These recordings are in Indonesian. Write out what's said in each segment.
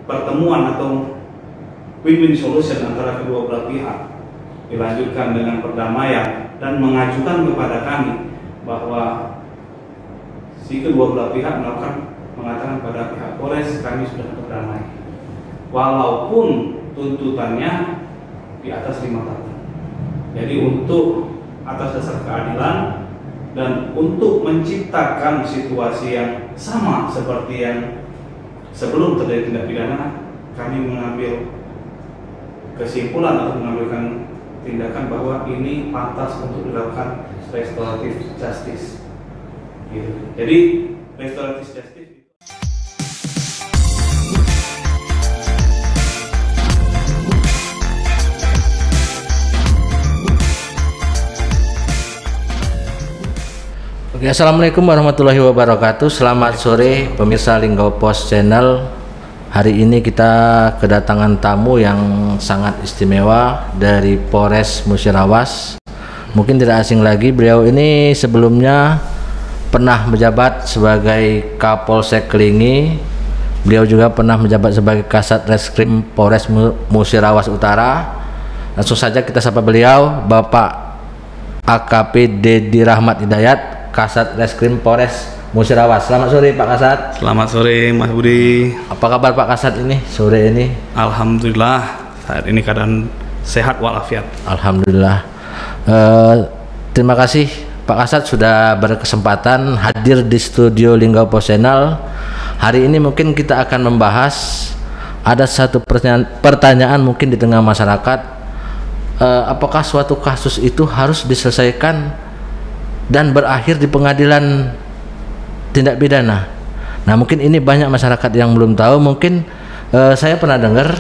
pertemuan atau win-win solution antara kedua belah pihak dilanjutkan dengan perdamaian dan mengajukan kepada kami bahwa si kedua belah pihak mengatakan pada pihak Polres kami sudah berdamai, walaupun tuntutannya di atas 5 tahun. Jadi untuk atas dasar keadilan dan untuk menciptakan situasi yang sama seperti yang sebelum terjadi tindak pidana, kami mengambil kesimpulan atau mengambilkan tindakan bahwa ini pantas untuk dilakukan restoratif justice. Gitu. Jadi restoratif justice. Oke, assalamualaikum warahmatullahi wabarakatuh. Selamat sore pemirsa Linggau Post Channel. Hari ini kita kedatangan tamu yang sangat istimewa dari Polres Musirawas. Mungkin tidak asing lagi, beliau ini sebelumnya pernah menjabat sebagai Kapolsek Kelingi. Beliau juga pernah menjabat sebagai Kasat Reskrim Polres Musirawas Utara. Langsung saja kita sapa beliau, Bapak AKP Dedi Rahmat Hidayat, Kasat Reskrim Polres Musirawas. Selamat sore Pak Kasat. Selamat sore Mas Budi. Apa kabar Pak Kasat ini sore ini? Alhamdulillah saat ini keadaan sehat walafiat. Alhamdulillah. Terima kasih Pak Kasat sudah berkesempatan hadir di studio Linggau Post Channel. Hari ini mungkin kita akan membahas ada satu pertanyaan mungkin di tengah masyarakat. Apakah suatu kasus itu harus diselesaikan dan berakhir di pengadilan tindak pidana? Nah, mungkin ini banyak masyarakat yang belum tahu. Mungkin saya pernah dengar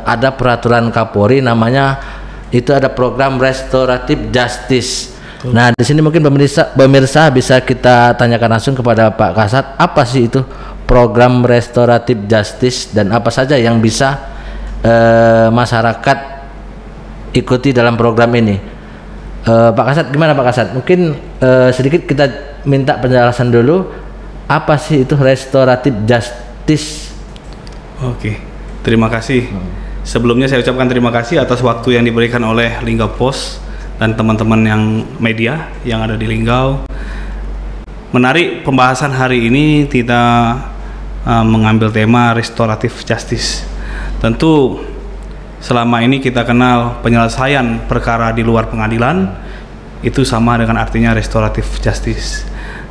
ada peraturan Kapolri, namanya itu ada program restoratif justice. Nah, di sini mungkin pemirsa bisa kita tanyakan langsung kepada Pak Kasat, apa sih itu program restoratif justice dan apa saja yang bisa masyarakat ikuti dalam program ini? Pak Kasat, gimana Pak Kasat? Mungkin sedikit kita minta penjelasan dulu, apa sih itu restoratif justice? Oke, terima kasih. Sebelumnya saya ucapkan terima kasih atas waktu yang diberikan oleh Linggau Post dan teman-teman yang media yang ada di Linggau. Menarik pembahasan hari ini kita mengambil tema restoratif justice. Tentu selama ini kita kenal penyelesaian perkara di luar pengadilan, itu sama dengan artinya restoratif justice.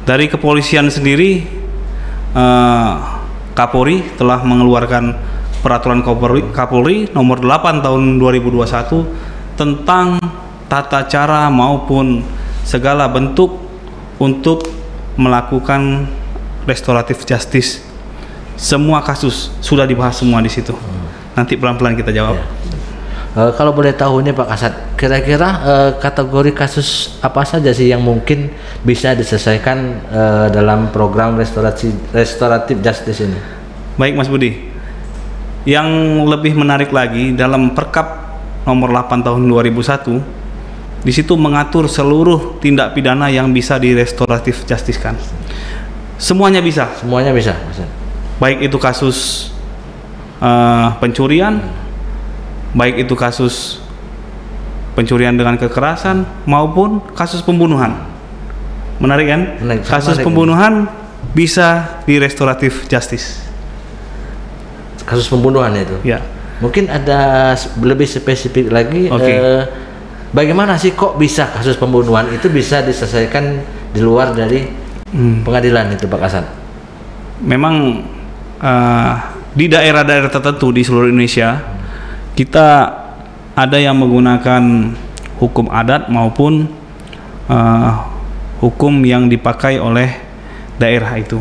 Dari kepolisian sendiri, Kapolri telah mengeluarkan peraturan Kapolri nomor 8 tahun 2021 tentang tata cara maupun segala bentuk untuk melakukan restoratif justice. Semua kasus sudah dibahas semua di situ. Nanti pelan-pelan kita jawab. Kalau boleh tahu nih Pak Kasat, kira-kira kategori kasus apa saja sih yang mungkin bisa diselesaikan dalam program restoratif justice ini? Baik Mas Budi, yang lebih menarik lagi dalam Perkap nomor 8 tahun 2001, di situ mengatur seluruh tindak pidana yang bisa direstoratif justice kan. Semuanya bisa. Semuanya bisa. Baik itu kasus pencurian, baik itu kasus pencurian dengan kekerasan maupun kasus pembunuhan. Menarik kan? Kasus pembunuhan bisa di restoratif justice. Kasus pembunuhan itu? Ya. Mungkin ada lebih spesifik lagi. Bagaimana sih kok bisa kasus pembunuhan itu bisa diselesaikan di luar dari pengadilan itu Pak Kasat? Memang di daerah-daerah tertentu di seluruh Indonesia kita ada yang menggunakan hukum adat maupun hukum yang dipakai oleh daerah itu.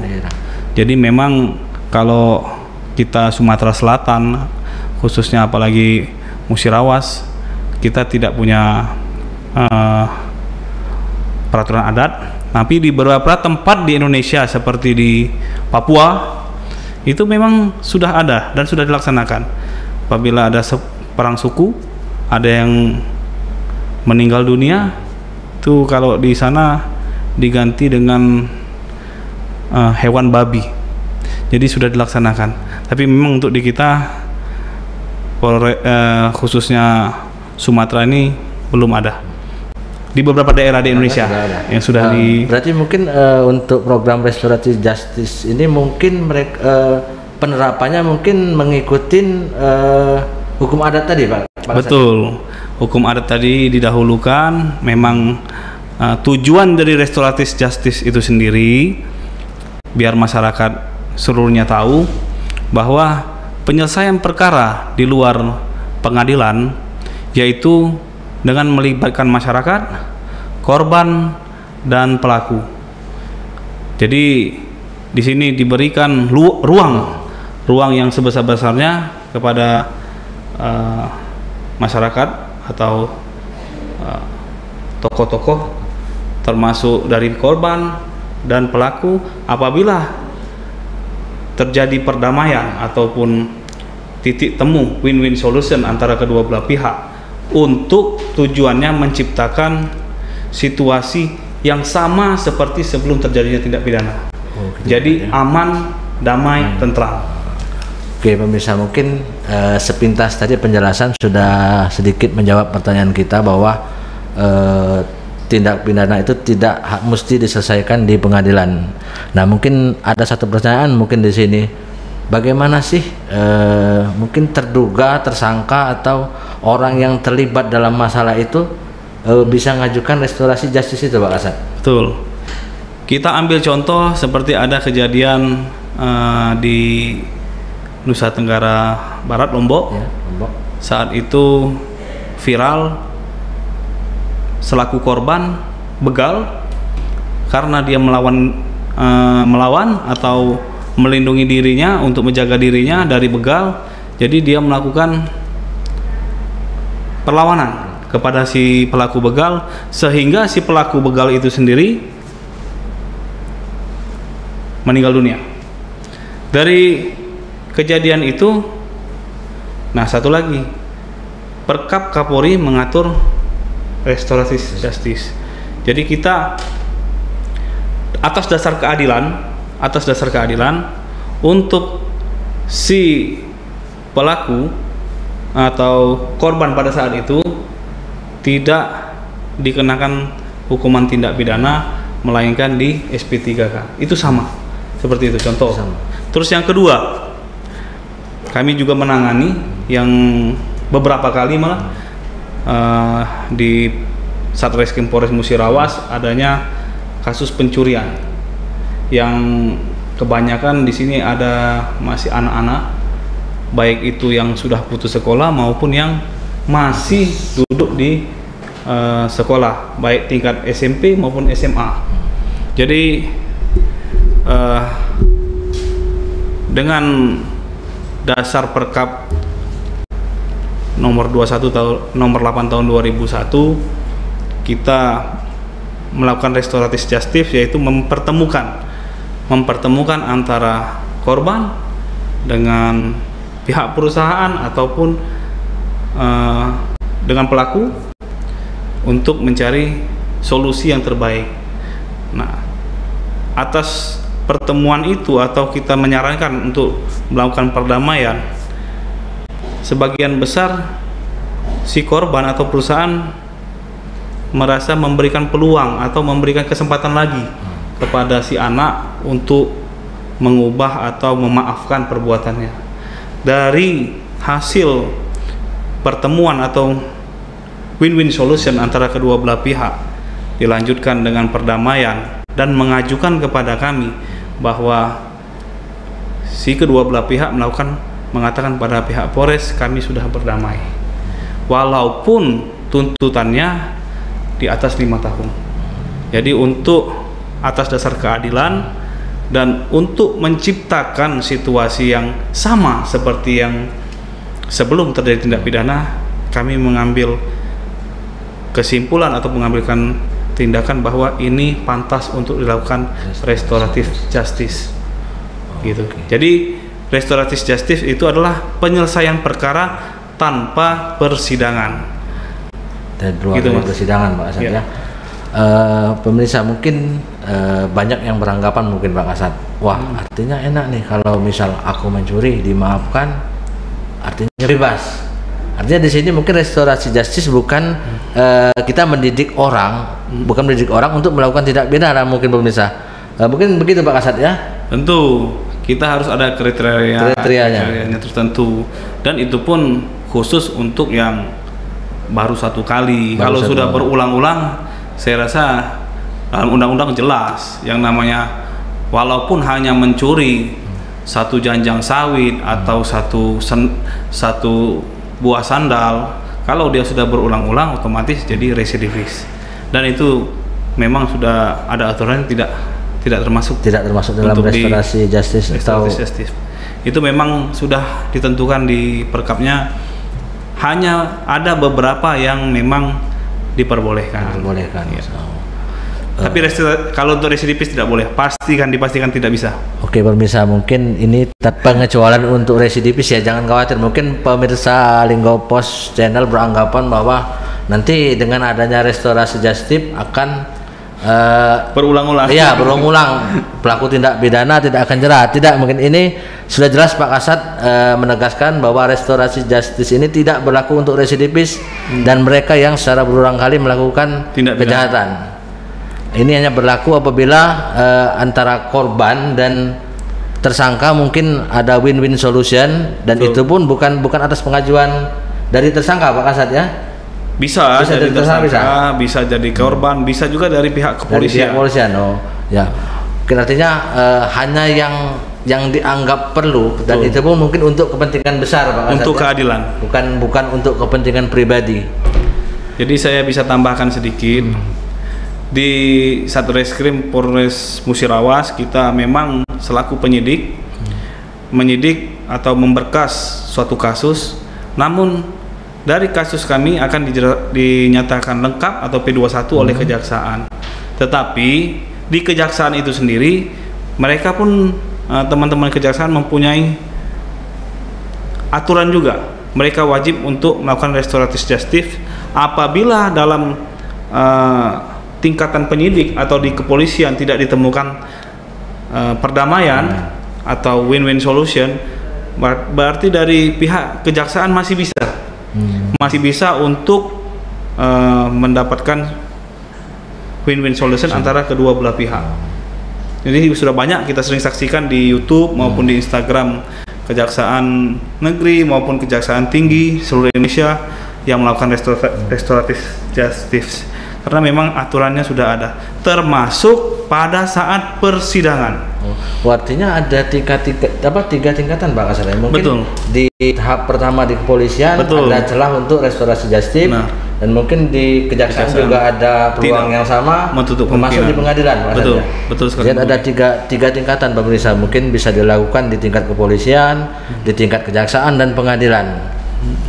Jadi memang kalau kita Sumatera Selatan khususnya apalagi Musirawas, kita tidak punya peraturan adat. Tapi di beberapa tempat di Indonesia seperti di Papua itu memang sudah ada dan sudah dilaksanakan. Apabila ada perang suku, ada yang meninggal dunia, itu kalau di sana diganti dengan hewan babi. jadi sudah dilaksanakan. Tapi memang untuk di kita khususnya Sumatera ini belum ada. Di beberapa daerah di Indonesia yang sudah Berarti mungkin untuk program restoratif justice ini mungkin mereka penerapannya mungkin mengikuti hukum adat tadi, Pak? Betul. Hukum adat tadi didahulukan. Memang tujuan dari restoratif justice itu sendiri biar masyarakat seluruhnya tahu bahwa penyelesaian perkara di luar pengadilan, yaitu dengan melibatkan masyarakat, korban, dan pelaku. Jadi di sini diberikan ruang yang sebesar-besarnya kepada masyarakat atau tokoh-tokoh termasuk dari korban dan pelaku apabila terjadi perdamaian ataupun titik temu win-win solution antara kedua belah pihak untuk tujuannya menciptakan situasi yang sama seperti sebelum terjadinya tindak pidana. Jadi aman, damai, tentram. Oke pemirsa, mungkin sepintas tadi penjelasan sudah sedikit menjawab pertanyaan kita bahwa tindak pidana itu tidak mesti diselesaikan di pengadilan. Nah mungkin ada satu pertanyaan mungkin di sini, bagaimana sih mungkin terduga, tersangka atau orang yang terlibat dalam masalah itu bisa mengajukan restorasi justice itu, Pak Kasat? Betul. Kita ambil contoh seperti ada kejadian di Nusa Tenggara Barat, Lombok. Ya, Lombok. Saat itu viral selaku korban begal karena dia melawan atau melindungi dirinya untuk menjaga dirinya dari begal. Jadi dia melakukan perlawanan kepada si pelaku begal sehingga si pelaku begal itu sendiri meninggal dunia. Dari kejadian itu, nah satu lagi, Perkap Kapolri mengatur restoratif justice. Jadi kita atas dasar keadilan untuk si pelaku atau korban pada saat itu tidak dikenakan hukuman tindak pidana melainkan di SP3K. Itu sama seperti itu contoh. Terus yang kedua, kami juga menangani yang beberapa kali malah di Satreskrim Polres Musirawas adanya kasus pencurian yang kebanyakan di sini ada masih anak-anak, baik itu yang sudah putus sekolah maupun yang masih duduk di sekolah baik tingkat SMP maupun SMA. Jadi dengan dasar Perkap nomor 8 tahun 2001 kita melakukan restoratif justice, yaitu mempertemukan antara korban dengan pihak perusahaan ataupun dengan pelaku untuk mencari solusi yang terbaik. Nah, atas pertemuan itu atau kita menyarankan untuk melakukan perdamaian, sebagian besar si korban atau perusahaan merasa memberikan peluang atau memberikan kesempatan lagi kepada si anak untuk mengubah atau memaafkan perbuatannya. Dari hasil pertemuan atau win-win solution antara kedua belah pihak dilanjutkan dengan perdamaian dan mengajukan kepada kami bahwa si kedua belah pihak mengatakan pada pihak Polres kami sudah berdamai walaupun tuntutannya di atas 5 tahun. Jadi untuk atas dasar keadilan dan untuk menciptakan situasi yang sama seperti yang sebelum terjadi tindak pidana, kami mengambil kesimpulan atau mengambilkan tindakan bahwa ini pantas untuk dilakukan restoratif justice gitu. Jadi restoratif justice itu adalah penyelesaian perkara tanpa persidangan. Dan ruang gitu, persidangan, Pak Asad, ya. Pemirsa, mungkin banyak yang beranggapan mungkin Pak Kasat, wah artinya enak nih kalau misal aku mencuri dimaafkan, artinya bebas. Artinya di sini mungkin restorasi justice bukan kita mendidik orang, bukan mendidik orang untuk melakukan tindak pidana mungkin pemirsa. Mungkin begitu Pak Kasat ya. Tentu kita harus ada kriterianya tertentu, dan itu pun khusus untuk yang baru satu kali. Kalau sudah berulang-ulang, saya rasa dalam undang-undang jelas yang namanya walaupun hanya mencuri satu janjang sawit atau satu buah sandal, kalau dia sudah berulang-ulang otomatis jadi residivis, dan itu memang sudah ada aturan tidak termasuk dalam restorasi justice atau itu memang sudah ditentukan di perkapnya. Hanya ada beberapa yang memang diperbolehkan. Ya. Tapi kalau untuk residivis tidak boleh, dipastikan tidak bisa. Oke pemirsa, mungkin ini pengecualian untuk residivis ya, jangan khawatir. Mungkin pemirsa Linggau Pos Channel beranggapan bahwa nanti dengan adanya restorasi justice akan berulang-ulang. Iya, berulang-ulang. Pelaku tindak pidana tidak akan jerat. Tidak, mungkin ini sudah jelas Pak Kasat menegaskan bahwa restorasi justice ini tidak berlaku untuk residivis dan mereka yang secara berulang kali melakukan tindak kejahatan. Ini hanya berlaku apabila antara korban dan tersangka mungkin ada win-win solution, dan itu pun bukan atas pengajuan dari tersangka Pak Kasat ya. Bisa jadi tersangka, bisa jadi korban, bisa juga dari pihak kepolisian. Oh ya, artinya hanya yang dianggap perlu, dan itu pun mungkin untuk kepentingan besar Pak Kasat, untuk keadilan, bukan untuk kepentingan pribadi. Jadi saya bisa tambahkan sedikit. Di Satreskrim Polres Musirawas kita memang selaku penyidik menyidik atau memberkas suatu kasus, namun dari kasus kami akan dinyatakan lengkap atau P21 oleh kejaksaan. Tetapi di kejaksaan itu sendiri mereka pun teman-teman kejaksaan mempunyai aturan juga. Mereka wajib untuk melakukan restoratif justice apabila dalam tingkatan penyidik atau di kepolisian tidak ditemukan perdamaian atau win-win solution, berarti dari pihak kejaksaan masih bisa untuk mendapatkan win-win solution antara kedua belah pihak. Jadi sudah banyak kita sering saksikan di YouTube maupun di Instagram Kejaksaan Negeri maupun Kejaksaan Tinggi seluruh Indonesia yang melakukan restoratif justice, karena memang aturannya sudah ada, termasuk pada saat persidangan. Artinya ada tiga tingkatan Pak Kasat. Mungkin di tahap pertama di kepolisian ada celah untuk restorasi justice, dan mungkin di kejaksaan juga ada peluang yang sama, termasuk di pengadilan. Betul sekali. Jadi ada tiga tingkatan pemirsa, mungkin bisa dilakukan di tingkat kepolisian, di tingkat kejaksaan dan pengadilan.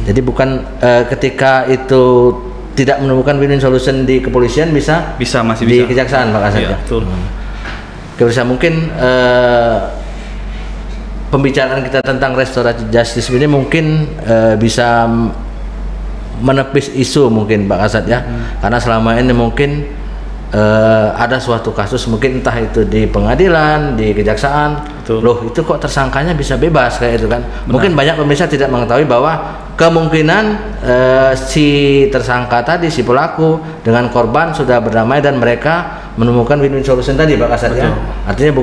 Jadi bukan ketika itu tidak menemukan win-win solution di kepolisian masih bisa di kejaksaan Pak Kasat. Ya, betul. Bisa mungkin pembicaraan kita tentang restoratif justice ini mungkin bisa menepis isu mungkin Pak Kasat ya, karena selama ini mungkin ada suatu kasus mungkin entah itu di pengadilan, di kejaksaan, loh itu kok tersangkanya bisa bebas kayak itu kan. Mungkin banyak pemirsa tidak mengetahui bahwa kemungkinan si tersangka tadi, si pelaku dengan korban sudah berdamai dan mereka menemukan win-win solution tadi Pak Kasat ya. Artinya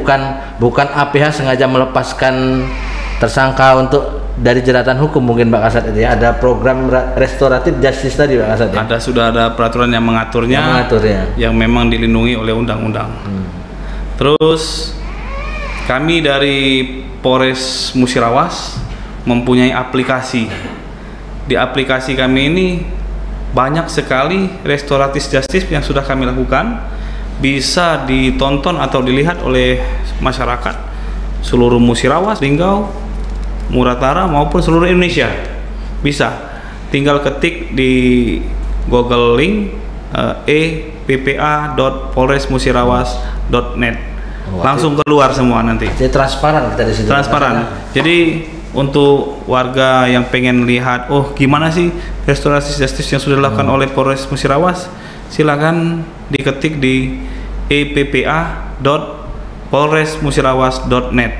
bukan APH sengaja melepaskan tersangka untuk dari jeratan hukum mungkin Pak Kasat itu ya. Ada program restoratif justice tadi Pak Kasat ya. Sudah ada peraturan yang mengaturnya, yang memang dilindungi oleh undang-undang. Terus kami dari Polres Musirawas mempunyai aplikasi. Di aplikasi kami ini banyak sekali restoratif justice yang sudah kami lakukan, bisa ditonton atau dilihat oleh masyarakat seluruh Musirawas, Linggau, Muratara maupun seluruh Indonesia. Bisa tinggal ketik di Google link eppa.polresmusirawas.net, langsung keluar semua nanti. Jadi transparan kita di situ. Transparan. Jadi untuk warga yang pengen lihat, oh gimana sih restorasi justice yang sudah dilakukan oleh Polres Musirawas, silakan diketik di eppa.polresmusirawas.net.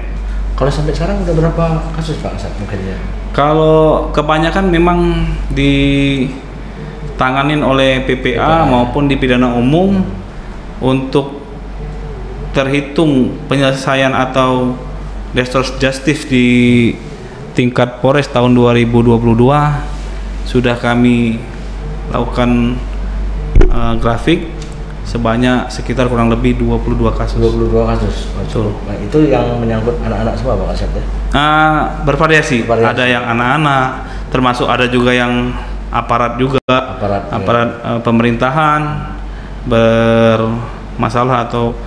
Kalau sampai sekarang udah berapa kasus Pak Kasat mungkin ya? Kalau kebanyakan memang ditanganin oleh PPA maupun di pidana umum. Untuk terhitung penyelesaian atau restoratif justice di tingkat Polres tahun 2022 sudah kami lakukan grafik sebanyak sekitar kurang lebih 22 kasus. 22 kasus. Betul. Nah, itu yang menyangkut anak-anak semua Pak Kasat ya? Bervariasi. Ada yang anak-anak, termasuk ada juga yang aparat juga, aparat pemerintahan bermasalah atau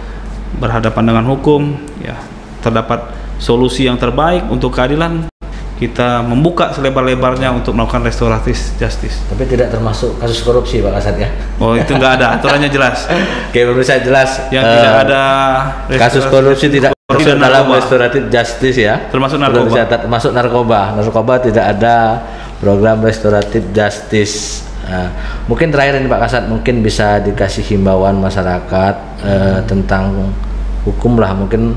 berhadapan dengan hukum. Ya, terdapat solusi yang terbaik untuk keadilan. Kita membuka selebar-lebarnya untuk melakukan restoratif justice. Tapi tidak termasuk kasus korupsi Pak Kasat ya? Oh, itu nggak ada, aturannya jelas. Oke, pemirsa jelas. Yang tidak ada kasus korupsi tidak termasuk dalam restoratif justice ya. Termasuk narkoba. Termasuk narkoba. Narkoba tidak ada program restoratif justice. Mungkin terakhir ini Pak Kasat, mungkin bisa dikasih himbauan masyarakat tentang hukum lah, mungkin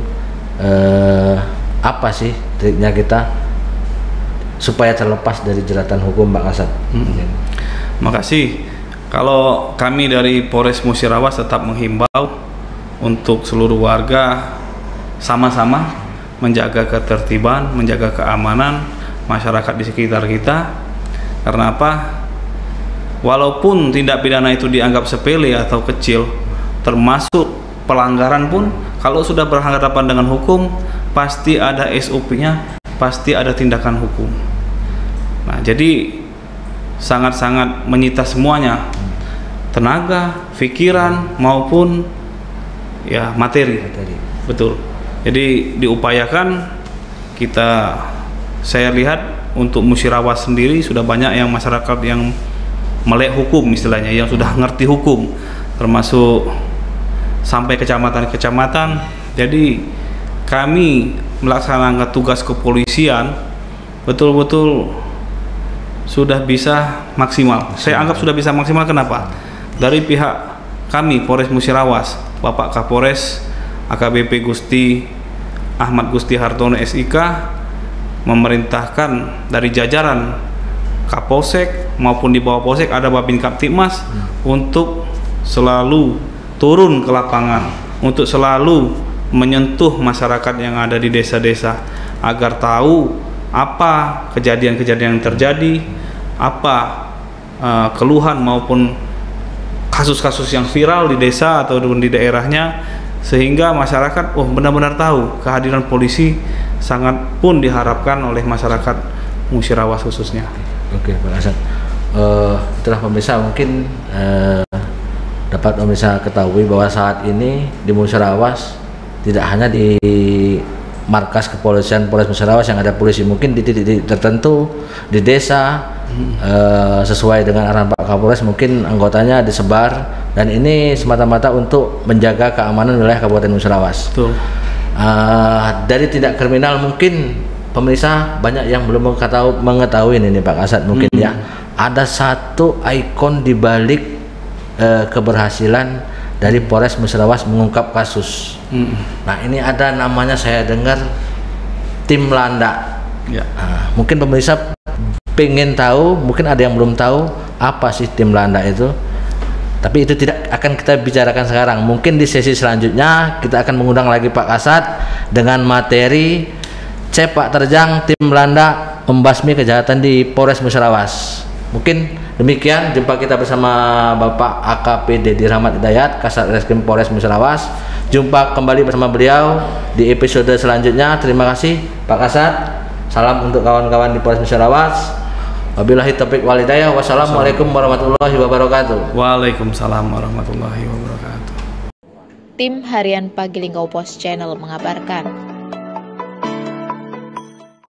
apa sih triknya kita supaya terlepas dari jeratan hukum Pak Kasat? Makasih. Kalau kami dari Polres Musirawas tetap menghimbau untuk seluruh warga sama-sama menjaga ketertiban, menjaga keamanan masyarakat di sekitar kita. Karena apa? Walaupun tindak pidana itu dianggap sepele atau kecil, termasuk pelanggaran pun, kalau sudah berhadapan dengan hukum, pasti ada SOP-nya, pasti ada tindakan hukum. Nah, jadi sangat-sangat menyita semuanya, tenaga, pikiran maupun ya materi. Betul. Jadi diupayakan kita, saya lihat untuk Musirawas sendiri sudah banyak yang masyarakat yang melek hukum istilahnya, yang sudah ngerti hukum, termasuk sampai kecamatan-kecamatan. Jadi kami melaksanakan tugas kepolisian betul-betul sudah bisa maksimal. Saya anggap sudah bisa maksimal. Kenapa? Dari pihak kami Polres Musirawas, Bapak Kapolres AKBP Gusti Ahmad Gusti Hartono SIK memerintahkan dari jajaran Kapolsek maupun di bawah Polsek ada Babin Kaptipmas untuk selalu turun ke lapangan, untuk selalu menyentuh masyarakat yang ada di desa-desa agar tahu apa kejadian-kejadian yang terjadi, apa keluhan maupun kasus-kasus yang viral di desa atau di daerahnya, sehingga masyarakat benar-benar tahu kehadiran polisi sangat pun diharapkan oleh masyarakat Musirawas khususnya. Oke, Pak Kasat. Itulah pemirsa, mungkin dapat pemirsa ketahui bahwa saat ini di Musirawas tidak hanya di markas kepolisian Polres Musirawas yang ada polisi, mungkin di titik tertentu di desa sesuai dengan arahan Pak Kapolres mungkin anggotanya disebar, dan ini semata-mata untuk menjaga keamanan wilayah Kabupaten Musirawas. Betul. Dari tindak kriminal mungkin pemirsa banyak yang belum mengetahui ini Pak Kasat mungkin ya, ada satu ikon di balik keberhasilan dari Polres Musirawas mengungkap kasus. Nah, ini ada namanya, saya dengar tim Landa. Ya. Mungkin pemirsa pengen tahu, mungkin ada yang belum tahu apa sih tim Landa itu. Tapi itu tidak akan kita bicarakan sekarang. Mungkin di sesi selanjutnya kita akan mengundang lagi Pak Kasat dengan materi sepak terjang tim Landa membasmi kejahatan di Polres Musirawas. Mungkin demikian jumpa kita bersama Bapak AKP Dedi Rahmat Hidayat, Kasat Reskrim Polres Musirawas. Jumpa kembali bersama beliau di episode selanjutnya. Terima kasih Pak Kasat. Salam untuk kawan-kawan di Polres Musirawas. Wabillahi taufiq wal hidayah. Wassalamualaikum warahmatullahi wabarakatuh. Waalaikumsalam warahmatullahi wabarakatuh. Tim Harian Pagi Linggau Pos Channel mengabarkan.